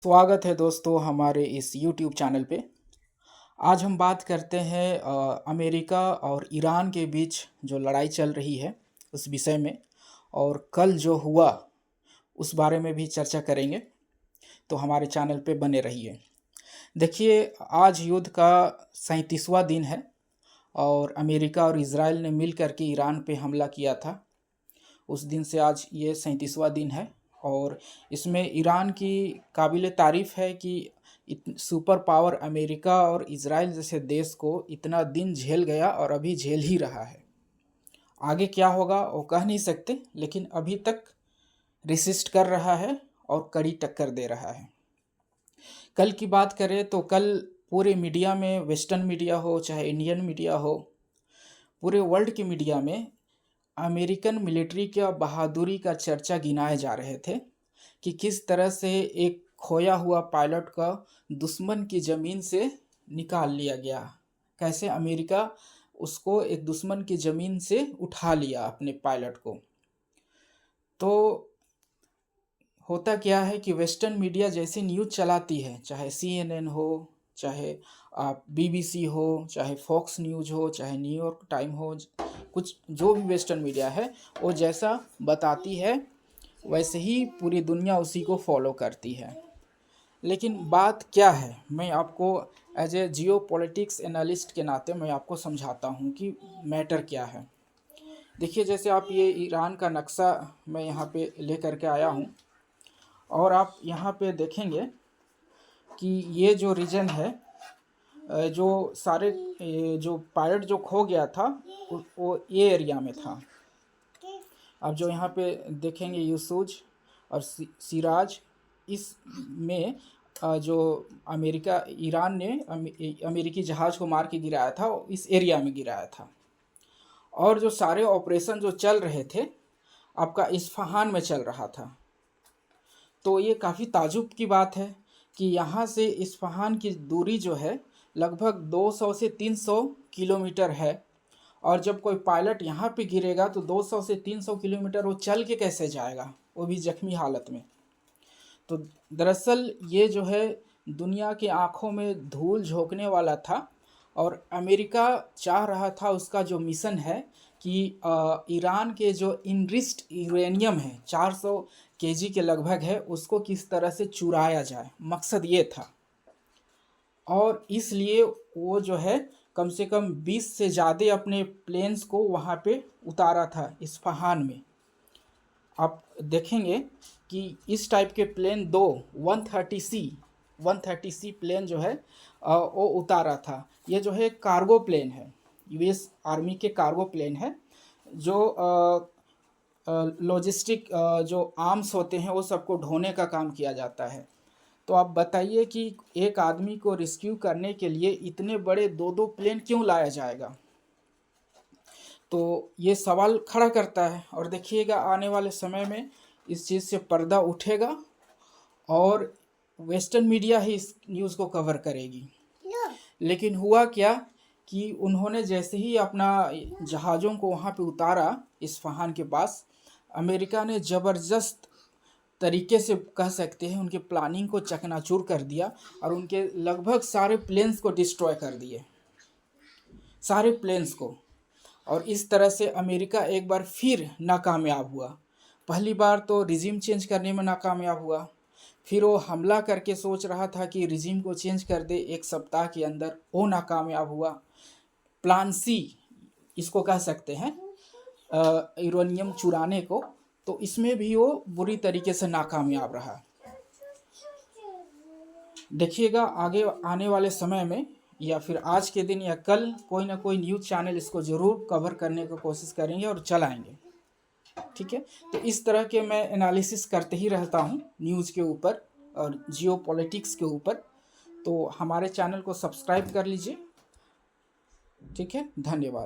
स्वागत है दोस्तों हमारे इस YouTube चैनल पे। आज हम बात करते हैं अमेरिका और ईरान के बीच जो लड़ाई चल रही है उस विषय में, और कल जो हुआ उस बारे में भी चर्चा करेंगे। तो हमारे चैनल पे बने रहिए। देखिए, आज युद्ध का 37वां दिन है और अमेरिका और इज़राइल ने मिल कर के ईरान पे हमला किया था। उस दिन से आज ये 37वां दिन है और इसमें ईरान की काबिल तारीफ़ है कि सुपर पावर अमेरिका और इज़राइल जैसे देश को इतना दिन झेल गया और अभी झेल ही रहा है। आगे क्या होगा वो कह नहीं सकते, लेकिन अभी तक रेसिस्ट कर रहा है और कड़ी टक्कर दे रहा है। कल की बात करें तो कल पूरे मीडिया में, वेस्टर्न मीडिया हो चाहे इंडियन मीडिया हो, पूरे वर्ल्ड की मीडिया में अमेरिकन मिलिट्री की बहादुरी का चर्चा गिनाए जा रहे थे कि किस तरह से एक खोया हुआ पायलट का दुश्मन की ज़मीन से निकाल लिया गया, कैसे अमेरिका उसको एक दुश्मन की ज़मीन से उठा लिया अपने पायलट को। तो होता क्या है कि वेस्टर्न मीडिया जैसे न्यूज़ चलाती है, चाहे CNN हो, चाहे आप BBC हो, चाहे फॉक्स न्यूज़ हो, चाहे न्यूयॉर्क टाइम हो, कुछ जो भी वेस्टर्न मीडिया है वो जैसा बताती है वैसे ही पूरी दुनिया उसी को फॉलो करती है। लेकिन बात क्या है, मैं आपको as a geopolitics analyst के नाते मैं आपको समझाता हूँ कि मैटर क्या है। देखिए, जैसे आप ये ईरान का नक्शा मैं यहाँ पे लेकर के आया हूँ और आप यहाँ पे देखेंगे कि ये जो रीजन है, जो सारे जो पायलट जो खो गया था वो ये एरिया में था। अब जो यहाँ पे देखेंगे यूसुफ और सिराज, इस में जो ईरान ने अमेरिकी जहाज़ को मार के गिराया था, इस एरिया में गिराया था। और जो सारे ऑपरेशन जो चल रहे थे आपका इस्फहान में चल रहा था। तो ये काफ़ी ताजुब की बात है कि यहाँ से इस्फहान की दूरी जो है लगभग 200 से 300 किलोमीटर है, और जब कोई पायलट यहाँ पे गिरेगा तो 200 से 300 किलोमीटर वो चल के कैसे जाएगा, वो भी जख्मी हालत में। तो दरअसल ये जो है दुनिया की आंखों में धूल झोंकने वाला था, और अमेरिका चाह रहा था उसका जो मिशन है कि ईरान के जो इनरिच्ड यूरेनियम है 400 केजी के लगभग है, उसको किस तरह से चुराया जाए, मकसद ये था। और इसलिए वो जो है कम से कम 20 से ज़्यादा अपने प्लेन्स को वहाँ पे उतारा था इस्फहान में। आप देखेंगे कि इस टाइप के प्लेन 130C प्लेन जो है वो उतारा था। ये जो है कार्गो प्लेन है, US आर्मी के कार्गो प्लेन है, जो लॉजिस्टिक जो आर्म्स होते हैं वो सबको ढोने का काम किया जाता है। तो आप बताइए कि एक आदमी को रेस्क्यू करने के लिए इतने बड़े दो प्लेन क्यों लाया जाएगा। तो ये सवाल खड़ा करता है, और देखिएगा आने वाले समय में इस चीज़ से पर्दा उठेगा और वेस्टर्न मीडिया ही इस न्यूज़ को कवर करेगी। लेकिन हुआ क्या कि उन्होंने जैसे ही अपना जहाज़ों को वहाँ पे उतारा इस्फहान के पास, अमेरिका ने ज़बरदस्त तरीके से कह सकते हैं उनके प्लानिंग को चकनाचूर कर दिया और उनके लगभग सारे प्लेन्स को डिस्ट्रॉय कर दिए, सारे प्लेन्स को। और इस तरह से अमेरिका एक बार फिर नाकामयाब हुआ। पहली बार तो रिजीम चेंज करने में नाकामयाब हुआ, फिर वो हमला करके सोच रहा था कि रिजीम को चेंज कर दे एक सप्ताह के अंदर, वो नाकामयाब हुआ। प्लान सी इसको कह सकते हैं, यूरेनियम चुराने को, तो इसमें भी वो बुरी तरीके से नाकामयाब रहा। देखिएगा आगे आने वाले समय में या फिर आज के दिन या कल कोई ना कोई न्यूज़ चैनल इसको ज़रूर कवर करने की कोशिश करेंगे और चलाएंगे। ठीक है, तो इस तरह के मैं एनालिसिस करते ही रहता हूँ न्यूज़ के ऊपर और जियो पॉलिटिक्स के ऊपर। तो हमारे चैनल को सब्सक्राइब कर लीजिए। ठीक है, धन्यवाद।